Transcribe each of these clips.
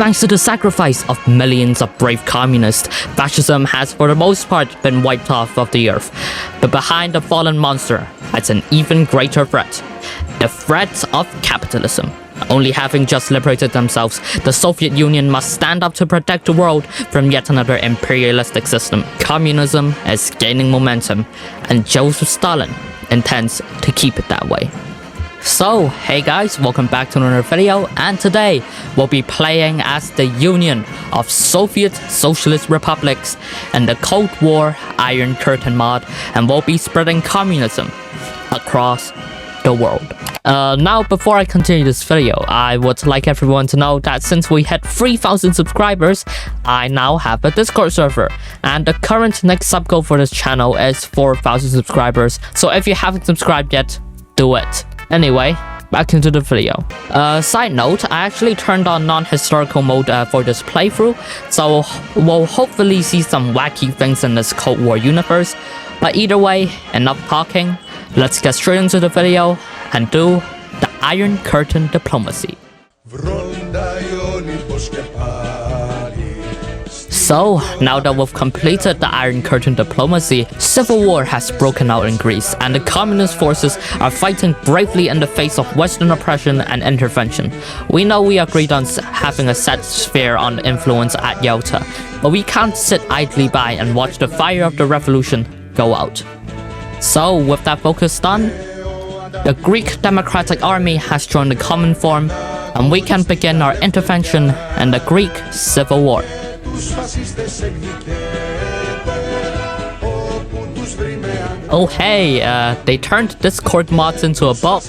Thanks to the sacrifice of millions of brave communists, fascism has for the most part been wiped off of the earth. But behind the fallen monster lies an even greater threat. The threat of capitalism. Only having just liberated themselves, the Soviet Union must stand up to protect the world from yet another imperialistic system. Communism is gaining momentum, and Joseph Stalin intends to keep it that way. So, hey guys, welcome back to another video, and today we'll be playing as the Union of Soviet Socialist Republics in the Cold War Iron Curtain mod, and we'll be spreading communism across the world. Now, before I continue this video, I would like everyone to know that since we hit 3,000 subscribers, I now have a Discord server, and the current next sub goal for this channel is 4,000 subscribers, so if you haven't subscribed yet, do it. Anyway, back into the video. Side note, I actually turned on non-historical mode for this playthrough, so we'll hopefully see some wacky things in this Cold War universe. But either way, enough talking, let's get straight into the video and do the Iron Curtain diplomacy. So, now that we've completed the Iron Curtain diplomacy, civil war has broken out in Greece, and the communist forces are fighting bravely in the face of Western oppression and intervention. We know we agreed on having a set sphere on influence at Yalta, but we can't sit idly by and watch the fire of the revolution go out. So, with that focus done, the Greek Democratic Army has joined the common form, and we can begin our intervention in the Greek Civil War. Oh hey, they turned Discord mods into a book.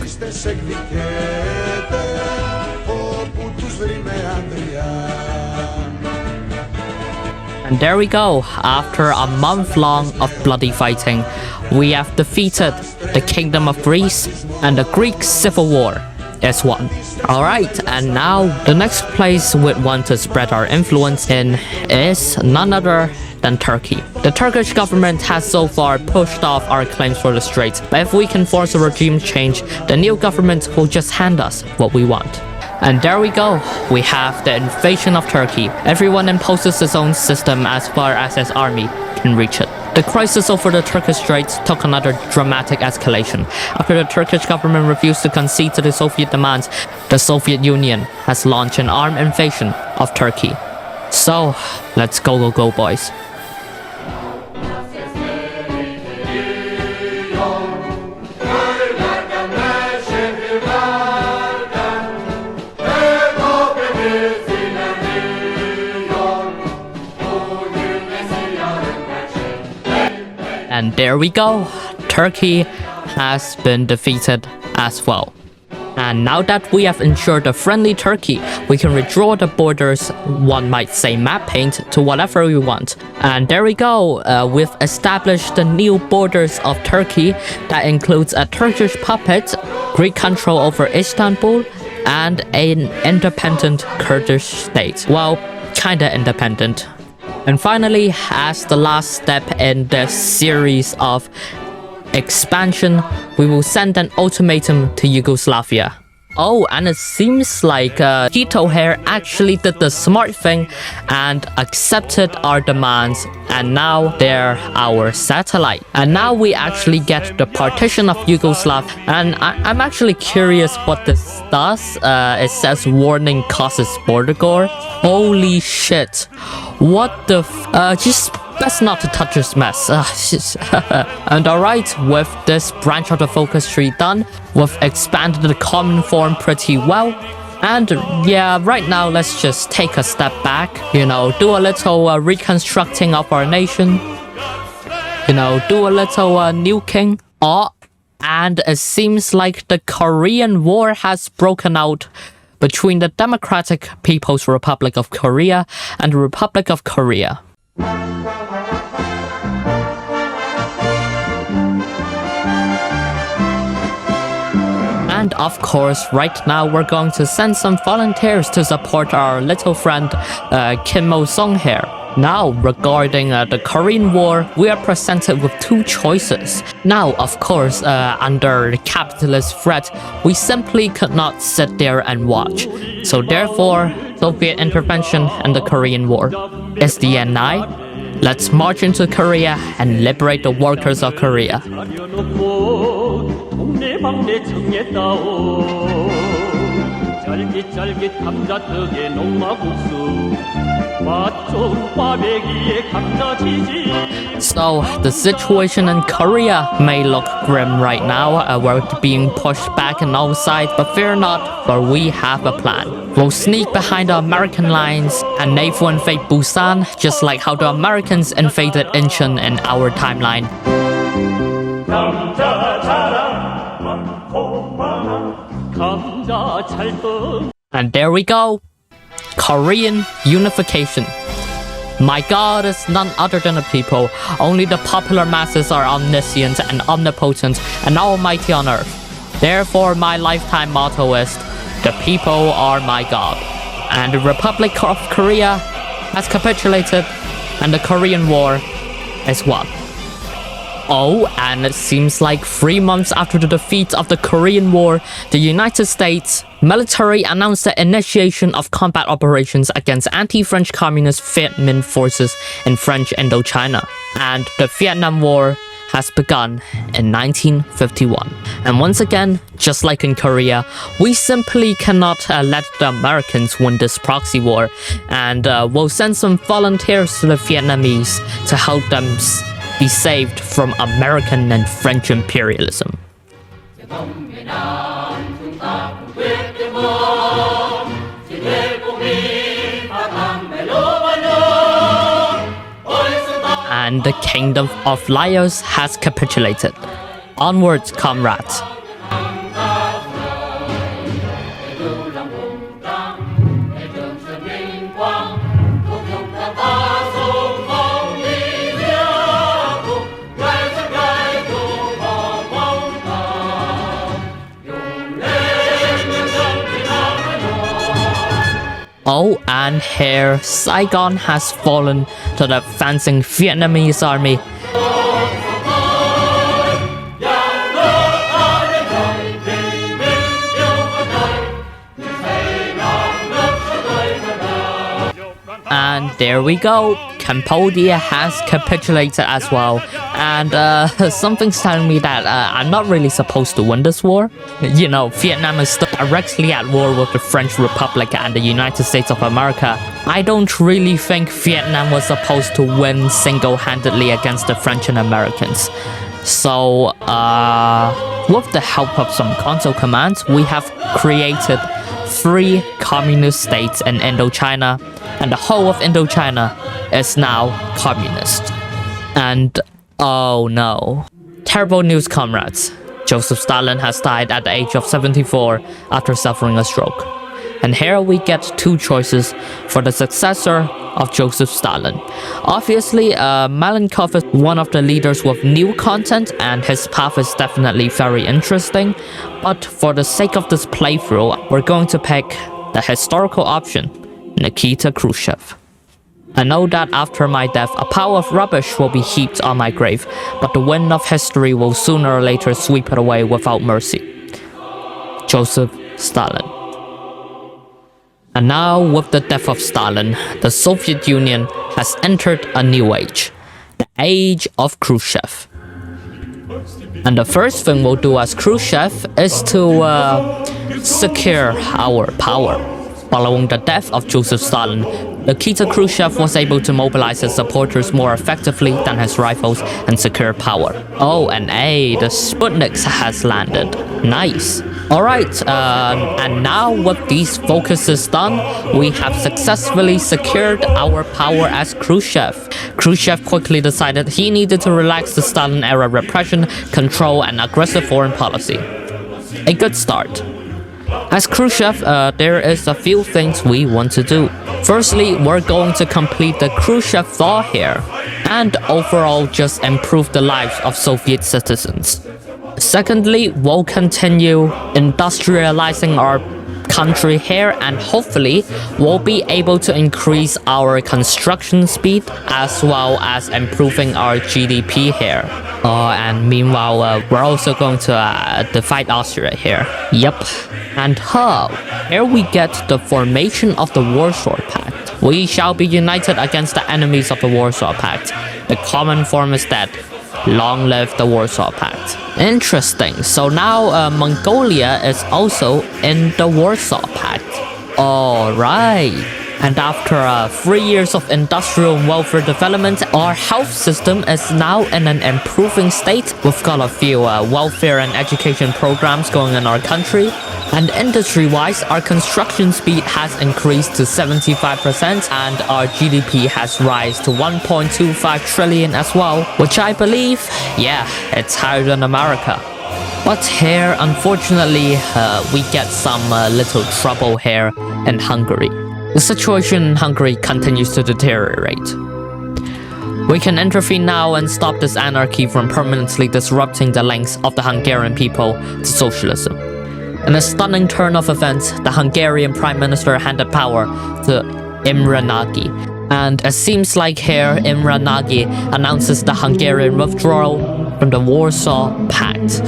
And there we go, after a month long of bloody fighting, we have defeated the Kingdom of Greece, and the Greek Civil War is won. Alright, and now the next place we'd want to spread our influence in is none other than Turkey. The Turkish government has so far pushed off our claims for the Straits, but if we can force a regime change, the new government will just hand us what we want. And there we go, we have the invasion of Turkey. Everyone imposes his own system as far as his army can reach it. The crisis over the Turkish Straits took another dramatic escalation. After the Turkish government refused to concede to the Soviet demands, the Soviet Union has launched an armed invasion of Turkey. So, let's go boys. And there we go, Turkey has been defeated as well. And now that we have ensured a friendly Turkey, we can redraw the borders, one might say map paint, to whatever we want. And there we go, we've established the new borders of Turkey that includes a Turkish puppet, Greek control over Istanbul, and an independent Kurdish state. Well, kinda independent. And finally, as the last step in this series of expansion, we will send an ultimatum to Yugoslavia. Oh, and it seems like Tito here actually did the smart thing and accepted our demands, and now they're our satellite. And now we actually get the partition of Yugoslavia, and I'm actually curious what this does. It says warning causes border gore. Holy shit. What the just best not to touch this mess. And alright, with this branch of the focus tree done, we've expanded the common form pretty well. And yeah, right now let's just take a step back, you know, do a little reconstructing of our nation, you know, do a little nuking. Oh, and it seems like the Korean War has broken out between the Democratic People's Republic of Korea and the Republic of Korea. And of course, right now we're going to send some volunteers to support our little friend Kim Mo-sung here. Now, regarding the Korean War, we are presented with two choices. Now, of course, under the capitalist threat, we simply could not sit there and watch. So therefore, Soviet intervention and the Korean War. Is the end nigh? Let's march into Korea and liberate the workers of Korea. 쫄깃쫄깃 감자떡에 농마국수 맛 좋은 꽈배기에 감자치즈. So the situation in Korea may look grim right now. We're being pushed back on all sides, but fear not, for we have a plan. We'll sneak behind the American lines and naval invade Busan, just like how the Americans invaded Incheon in our timeline. And there we go, Korean unification. My God is none other than the people. Only the popular masses are omniscient and omnipotent and almighty on earth. Therefore, my lifetime motto is, the people are my God. And the Republic of Korea has capitulated, and the Korean War is won. Oh, and it seems like 3 months after the defeat of the Korean War, the United States military announced the initiation of combat operations against anti-French communist Viet Minh forces in French Indochina. And the Vietnam War has begun in 1951. And once again, just like in Korea, we simply cannot let the Americans win this proxy war, and we'll send some volunteers to the Vietnamese to help them be saved from American and French imperialism. And the kingdom of Laos has capitulated. Onwards, comrades. Oh, and here Saigon has fallen to the advancing Vietnamese army. And there we go, Cambodia has capitulated as well. And something's telling me that I'm not really supposed to win this war. You know, Vietnam is still directly at war with the French Republic and the United States of America. I don't really think Vietnam was supposed to win single-handedly against the French and Americans. So, with the help of some console commands, we have created 3 communist states in Indochina, and the whole of Indochina is now communist. And oh no. Terrible news, comrades. Joseph Stalin has died at the age of 74 after suffering a stroke. And here we get 2 choices for the successor of Joseph Stalin. Obviously, Malenkov is one of the leaders with new content, and his path is definitely very interesting. But for the sake of this playthrough, we're going to pick the historical option, Nikita Khruschev. I know that after my death, a pile of rubbish will be heaped on my grave, but the wind of history will sooner or later sweep it away without mercy. Joseph Stalin. And now, with the death of Stalin, the Soviet Union has entered a new age, the age of Khrushchev. And the first thing we'll do as Khrushchev is to secure our power. Following the death of Joseph Stalin, Nikita Khruschev was able to mobilize his supporters more effectively than his rivals and secure power. Oh, and hey, the Sputniks has landed. Nice. Alright, and now with these focuses done, we have successfully secured our power as Khrushchev. Khrushchev quickly decided he needed to relax the Stalin-era repression, control, and aggressive foreign policy. A good start. As Khrushchev, there is a few things we want to do. Firstly, we're going to complete the Khrushchev Thaw here, and overall just improve the lives of Soviet citizens. Secondly, we'll continue industrializing our country here, and hopefully we'll be able to increase our construction speed as well as improving our GDP here. And meanwhile, we're also going to defeat Austria here. Yep. And here we get the formation of the Warsaw Pact. We shall be united against the enemies of the Warsaw Pact. The common form is that long live the Warsaw Pact. Interesting. So now Mongolia is also in the Warsaw Pact. Alright. And after 3 years of industrial and welfare development, our health system is now in an improving state. We've got a few welfare and education programs going in our country. And industry-wise, our construction speed has increased to 75% and our GDP has risen to 1.25 trillion as well, which I believe, yeah, it's higher than America. But here, unfortunately, we get some little trouble here in Hungary. The situation in Hungary continues to deteriorate. We can intervene now and stop this anarchy from permanently disrupting the links of the Hungarian people to socialism. In a stunning turn of events, the Hungarian Prime Minister handed power to Imre Nagy. And it seems like here, Imre Nagy announces the Hungarian withdrawal from the Warsaw Pact.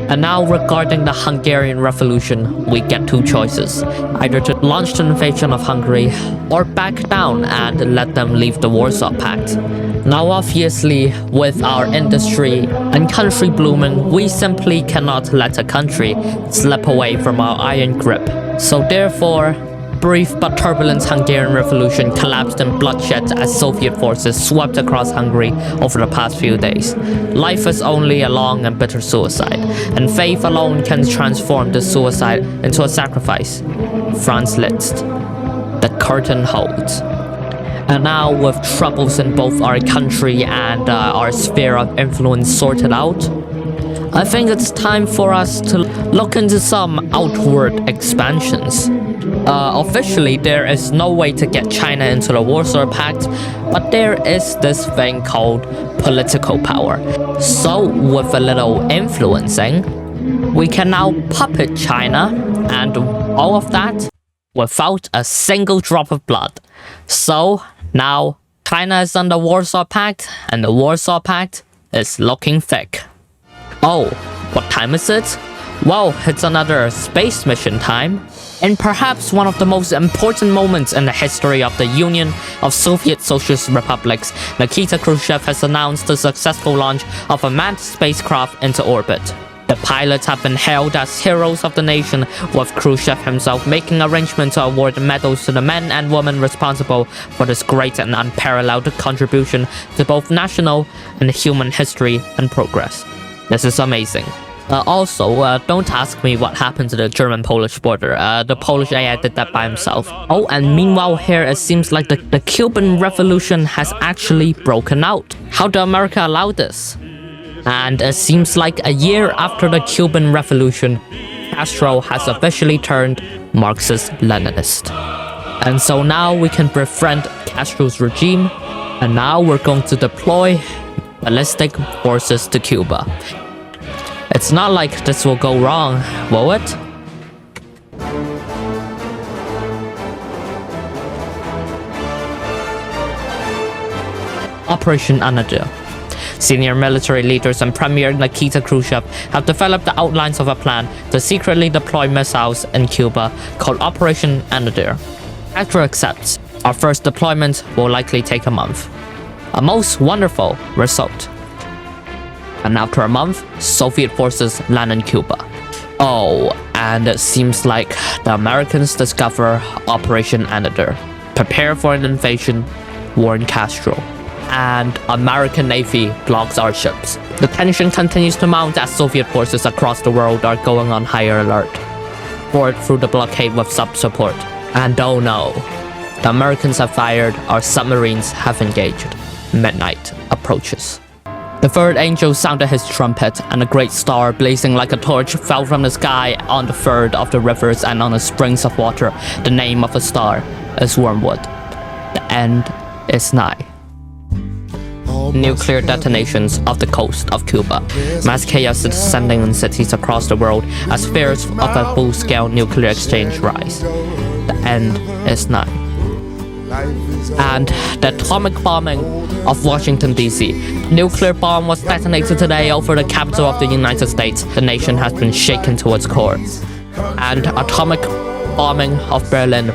And now regarding the Hungarian Revolution, we get two choices. Either to launch the invasion of Hungary or back down and let them leave the Warsaw Pact. Now obviously, with our industry and country blooming, we simply cannot let a country slip away from our iron grip. So therefore, brief but turbulent Hungarian Revolution collapsed in bloodshed as Soviet forces swept across Hungary over the past few days. Life is only a long and bitter suicide, and faith alone can transform this suicide into a sacrifice. Franz Liszt. The curtain holds. And now with troubles in both our country and our sphere of influence sorted out, I think it's time for us to look into some outward expansions. Officially, there is no way to get China into the Warsaw Pact, but there is this thing called political power. So, with a little influencing, we can now puppet China, and all of that without a single drop of blood. So, now China is on the Warsaw Pact, and the Warsaw Pact is looking thick. Oh, what time is it? Well, it's another space mission time. And perhaps one of the most important moments in the history of the Union of Soviet Socialist Republics, Nikita Khruschev has announced the successful launch of a manned spacecraft into orbit. The pilots have been hailed as heroes of the nation, with Khruschev himself making arrangements to award medals to the men and women responsible for this great and unparalleled contribution to both national and human history and progress. This is amazing. Also, don't ask me what happened to the German-Polish border. The Polish AI did that by himself. Oh, and meanwhile here, it seems like the Cuban Revolution has actually broken out. How did America allow this? And it seems like a year after the Cuban Revolution, Castro has officially turned Marxist-Leninist. And so now we can befriend Castro's regime, and now we're going to deploy ballistic forces to Cuba. It's not like this will go wrong, will it? Operation Anadolu. Senior military leaders and Premier Nikita Khruschev have developed the outlines of a plan to secretly deploy missiles in Cuba called Operation Anadolu. Castro accepts. Our first deployment will likely take a month. A most wonderful result. And after a month, Soviet forces land in Cuba. Oh, and it seems like the Americans discover Operation Anadolu. Prepare for an invasion, warn Castro. And American Navy blocks our ships. The tension continues to mount as Soviet forces across the world are going on higher alert. Poured through the blockade with sub-support. And oh no, the Americans have fired, our submarines have engaged. Midnight approaches. The third angel sounded his trumpet, and a great star blazing like a torch fell from the sky on the third of the rivers and on the springs of water. The name of the star is Wormwood. The end is nigh. nuclear detonations off the coast of Cuba. Mass chaos is descending in cities across the world as fears of a full-scale nuclear exchange rise. The end is nigh. And the atomic bombing of Washington, D.C. Nuclear bomb was detonated today over the capital of the United States. The nation has been shaken to its core. And atomic bombing of Berlin.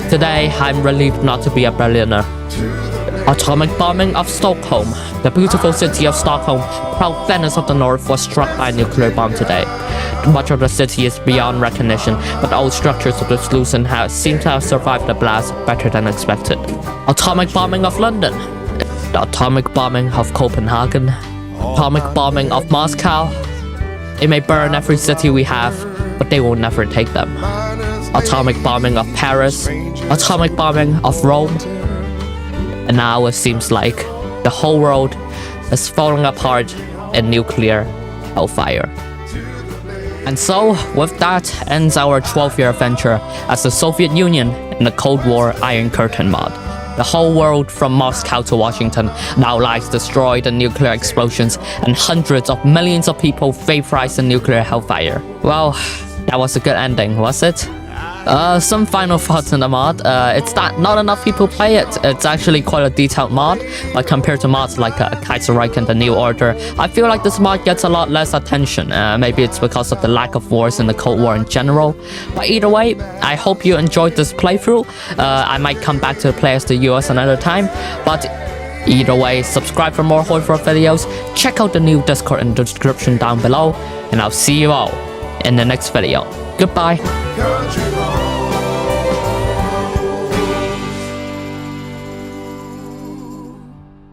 Today, I'm relieved not to be a Berliner. Atomic bombing of Stockholm. The beautiful city of Stockholm, proud Venice of the North, was struck by a nuclear bomb today. Much of the city is beyond recognition, but old structures of the solution seem to have survived the blast better than expected. Atomic bombing of London. The atomic bombing of Copenhagen. Atomic bombing of Moscow. It may burn every city we have, but they will never take them. Atomic bombing of Paris. Atomic bombing of Rome. And now it seems like the whole world is falling apart in nuclear hellfire. And so, with that ends our 12-year adventure as the Soviet Union in the Cold War Iron Curtain mod. The whole world from Moscow to Washington now lies destroyed in nuclear explosions and hundreds of millions of people vaporized in nuclear hellfire. Well, that was a good ending, was it? Some final thoughts on the mod. It's that not enough people play it. It's actually quite a detailed mod, but compared to mods like Kaiserreich and the New Order, I feel like this mod gets a lot less attention. Maybe it's because of the lack of wars in the Cold War in general. But either way, I hope you enjoyed this playthrough. I might come back to play as the US another time, but either way, subscribe for more HOI4 videos, check out the new Discord in the description down below, and I'll see you all in the next video. Goodbye.